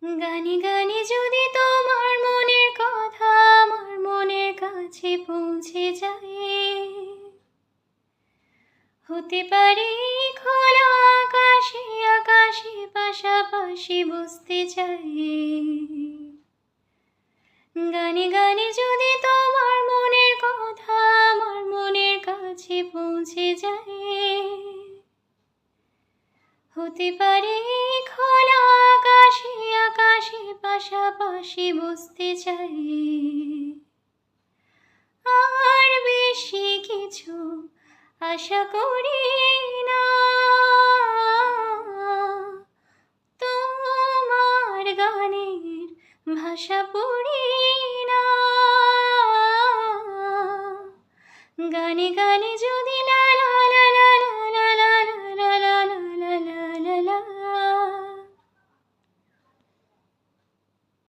গানে গানে যদি তোমার মনের কথা আমার মনের কাছে পৌঁছে যায়, হতে পারে খোলা আকাশে আকাশে পাশাপাশি বসতে চাই। গানে গানে যদি তোমার মনের কথা আমার মনের কাছে পৌঁছে যায়, হতে পারে খোলা আকাশে আকাশে পাশাপাশি বসতে চাই। আর বেশি কিছু আশা করি না, তোমার গানের ভাষা পড়ি